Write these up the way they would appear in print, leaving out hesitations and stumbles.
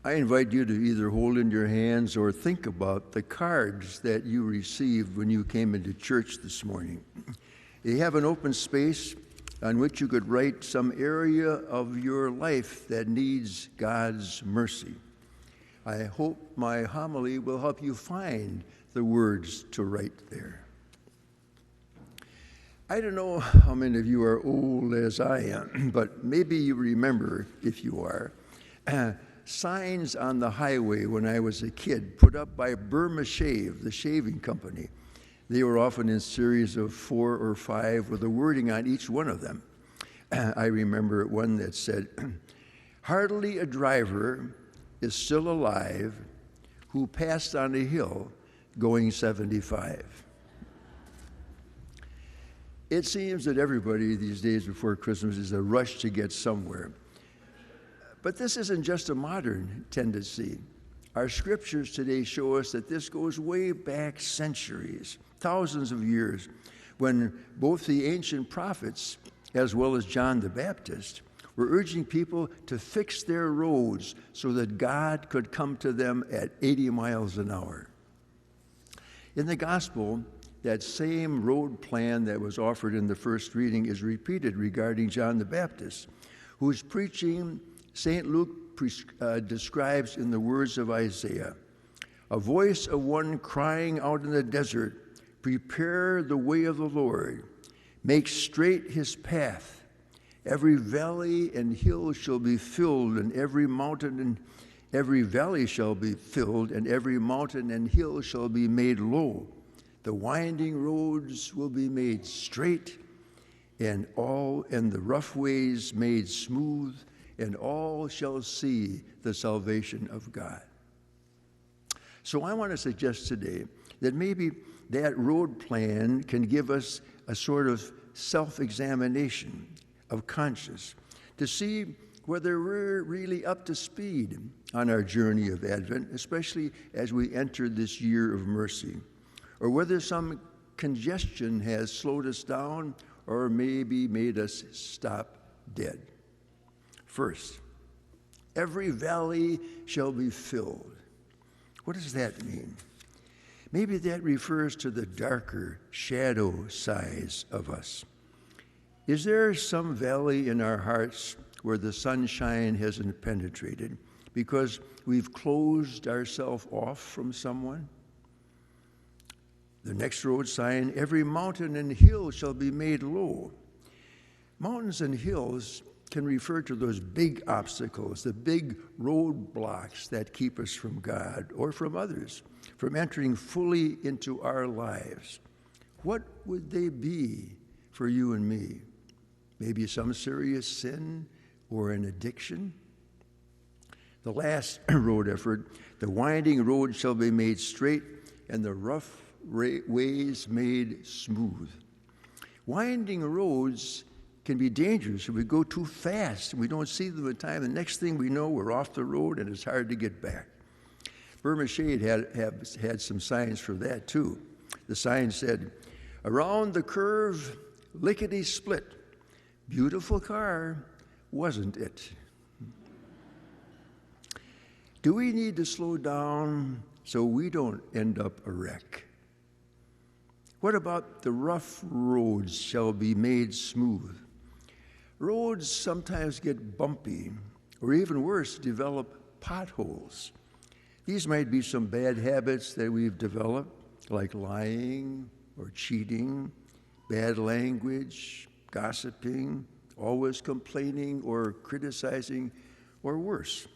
I invite you to either hold in your hands or think about the cards that you received when you came into church this morning. You have an open space on which you could write some area of your life that needs God's mercy. I hope my homily will help you find the words to write there. I don't know how many of you are old as I am, but maybe you remember, if you are, signs on the highway when I was a kid put up by Burma Shave, the shaving company. They were often in series of 4 or 5 with a wording on each one of them. I remember one that said, "Hardly a driver is still alive who passed on a hill going 75. It seems that everybody these days before Christmas is a rush to get somewhere. But this isn't just a modern tendency. Our scriptures today show us that this goes way back centuries, thousands of years, when both the ancient prophets as well as John the Baptist were urging people to fix their roads so that God could come to them at 80 miles an hour. In the gospel, that same road plan that was offered in the first reading is repeated regarding John the Baptist, whose preaching St. Luke describes in the words of Isaiah, "A voice of one crying out in the desert, prepare the way of the Lord, make straight his path. Every valley and hill shall be filled, and every mountain and every valley shall be filled, and every mountain and hill shall be made low. The winding roads will be made straight, and the rough ways made smooth, and all shall see the salvation of God." So I want to suggest today that maybe that road plan can give us a sort of self-examination of conscience to see whether we're really up to speed on our journey of Advent, especially as we enter this year of mercy, or whether some congestion has slowed us down or maybe made us stop dead. First, every valley shall be filled. What does that mean? Maybe that refers to the darker shadow sides of us. Is there some valley in our hearts where the sunshine hasn't penetrated because we've closed ourselves off from someone? The next road sign, every mountain and hill shall be made low. Mountains and hills can refer to those big obstacles, the big roadblocks that keep us from God or from others, from entering fully into our lives. What would they be for you and me? Maybe some serious sin or an addiction? The last road effort, the winding road shall be made straight and the rough ways made smooth. Winding roads can be dangerous if we go too fast and we don't see them in time. The next thing we know, we're off the road and it's hard to get back. Burma Shade had some signs for that too. The sign said, "Around the curve, lickety-split. Beautiful car, wasn't it?" Do we need to slow down so we don't end up a wreck? What about the rough roads shall be made smooth? Roads sometimes get bumpy, or even worse, develop potholes. These might be some bad habits that we've developed, like lying or cheating, bad language, gossiping, always complaining or criticizing, or worse.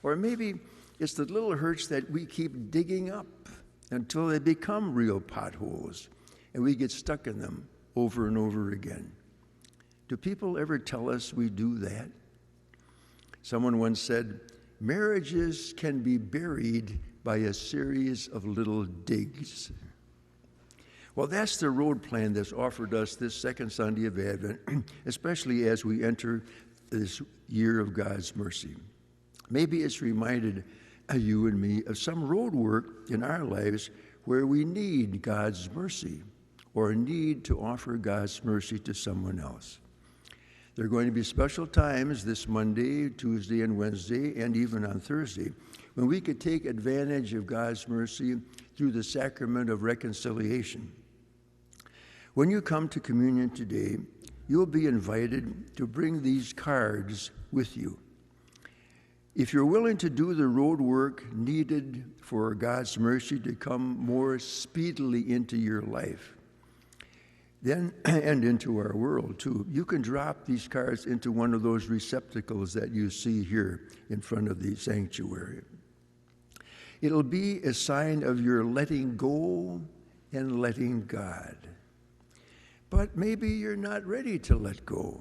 Or maybe it's the little hurts that we keep digging up until they become real potholes, and we get stuck in them over and over again. Do people ever tell us we do that? Someone once said, "Marriages can be buried by a series of little digs." Well, that's the road plan that's offered us this second Sunday of Advent, especially as we enter this year of God's mercy. Maybe it's reminded you and me of some road work in our lives where we need God's mercy or need to offer God's mercy to someone else. There are going to be special times this Monday, Tuesday, and Wednesday, and even on Thursday, when we could take advantage of God's mercy through the sacrament of reconciliation. When you come to communion today, you'll be invited to bring these cards with you. If you're willing to do the road work needed for God's mercy to come more speedily into your life, then and into our world too, you can drop these cards into one of those receptacles that you see here in front of the sanctuary. It'll be a sign of your letting go and letting God. But maybe you're not ready to let go.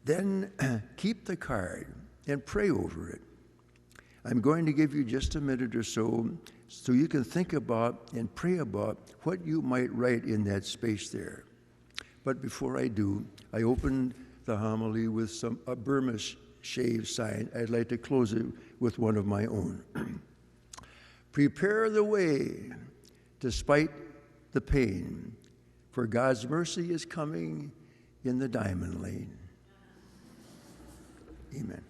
Then keep the card and pray over it. I'm going to give you just a minute or so you can think about and pray about what you might write in that space there. But before I do, I opened the homily with a Burma shave sign. I'd like to close it with one of my own. Prepare the way despite the pain, for God's mercy is coming in the diamond lane. Amen.